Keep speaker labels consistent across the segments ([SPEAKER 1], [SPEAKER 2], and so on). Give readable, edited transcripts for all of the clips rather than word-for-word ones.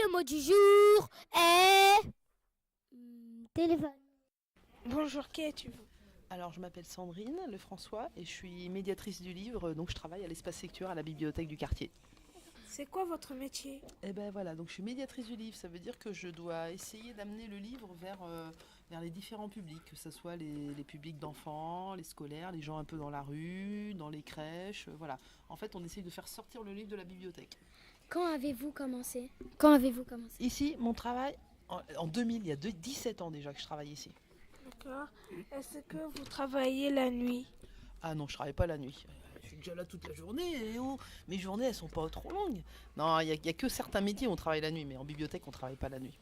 [SPEAKER 1] le mot du jour est téléphone.
[SPEAKER 2] Bonjour, qui es-tu?
[SPEAKER 3] Alors, je m'appelle Sandrine Lefrançois et je suis médiatrice du livre, donc je travaille à l'espace lecture à la bibliothèque du quartier.
[SPEAKER 2] C'est quoi votre métier?
[SPEAKER 3] Et ben voilà, donc je suis médiatrice du livre, ça veut dire que je dois essayer d'amener le livre vers les différents publics, que ce soit les publics d'enfants, les scolaires, les gens un peu dans la rue, dans les crèches, voilà. En fait, on essaye de faire sortir le livre de la bibliothèque.
[SPEAKER 1] Quand avez-vous commencé?
[SPEAKER 3] Ici, mon travail, en 2000, il y a 17 ans déjà que je travaille ici.
[SPEAKER 2] D'accord. Est-ce que vous travaillez la nuit?
[SPEAKER 3] Ah non, je travaille pas la nuit. Je suis déjà là toute la journée et oh, mes journées elles sont pas trop longues. Non, il y a que certains métiers où on travaille la nuit, mais en bibliothèque on travaille pas la nuit.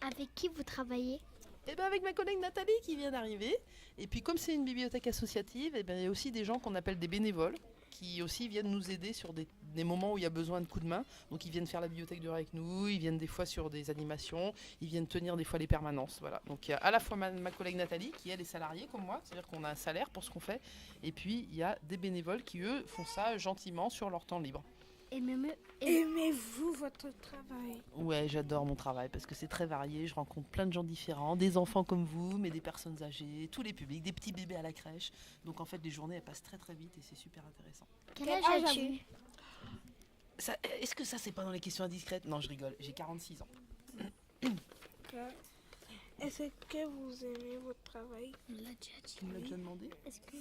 [SPEAKER 1] Avec qui vous travaillez?
[SPEAKER 3] Et bien avec ma collègue Nathalie qui vient d'arriver. Et puis comme c'est une bibliothèque associative, et ben, il y a aussi des gens qu'on appelle des bénévoles qui aussi viennent nous aider sur des moments où il y a besoin de coups de main. Donc ils viennent faire la bibliothèque de avec nous, ils viennent des fois sur des animations, ils viennent tenir des fois les permanences. Voilà. Donc il y a à la fois ma collègue Nathalie qui elle est salariée comme moi, c'est-à-dire qu'on a un salaire pour ce qu'on fait. Et puis il y a des bénévoles qui eux font ça gentiment sur leur temps libre.
[SPEAKER 2] Aimez-vous votre travail?
[SPEAKER 3] Ouais, j'adore mon travail parce que c'est très varié, je rencontre plein de gens différents, des enfants comme vous, mais des personnes âgées, tous les publics, des petits bébés à la crèche. Donc en fait les journées elles passent très très vite et c'est super intéressant.
[SPEAKER 1] Quel âge as-tu?
[SPEAKER 3] Est-ce que ça c'est pas dans les questions indiscrètes? Non, je rigole, j'ai 46 ans.
[SPEAKER 2] D'accord. Est-ce que vous aimez votre travail?
[SPEAKER 1] On l'a déjà dit.
[SPEAKER 3] Tu me l'as déjà demandé?
[SPEAKER 1] Est-ce que...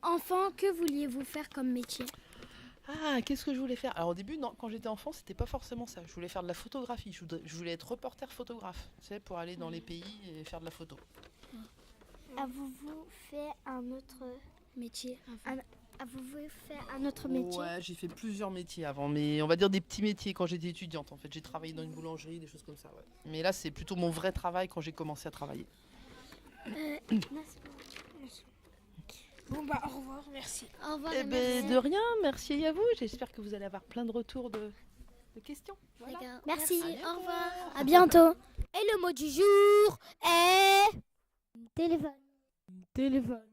[SPEAKER 1] Enfant, que vouliez-vous faire comme métier?
[SPEAKER 3] Ah, qu'est-ce que je voulais faire? Alors au début, non, quand j'étais enfant, c'était pas forcément ça. Je voulais faire de la photographie, je voulais être reporter photographe, tu sais, pour aller dans les pays et faire de la photo.
[SPEAKER 1] Avez-vous fait un autre métier avant? Avez-vous fait un autre métier?
[SPEAKER 3] Ouais, j'ai fait plusieurs métiers avant, mais on va dire des petits métiers quand j'étais étudiante. En fait, j'ai travaillé dans une boulangerie, des choses comme ça. Ouais. Mais là, c'est plutôt mon vrai travail quand j'ai commencé à travailler.
[SPEAKER 2] Bon bah au revoir, merci.
[SPEAKER 1] Au revoir.
[SPEAKER 3] Eh ben, de rien, merci à vous. J'espère que vous allez avoir plein de retours de questions. Voilà.
[SPEAKER 1] D'accord. Merci,
[SPEAKER 3] À bientôt.
[SPEAKER 1] au revoir. À bientôt. Et le mot du jour est téléphone.
[SPEAKER 4] Téléphone.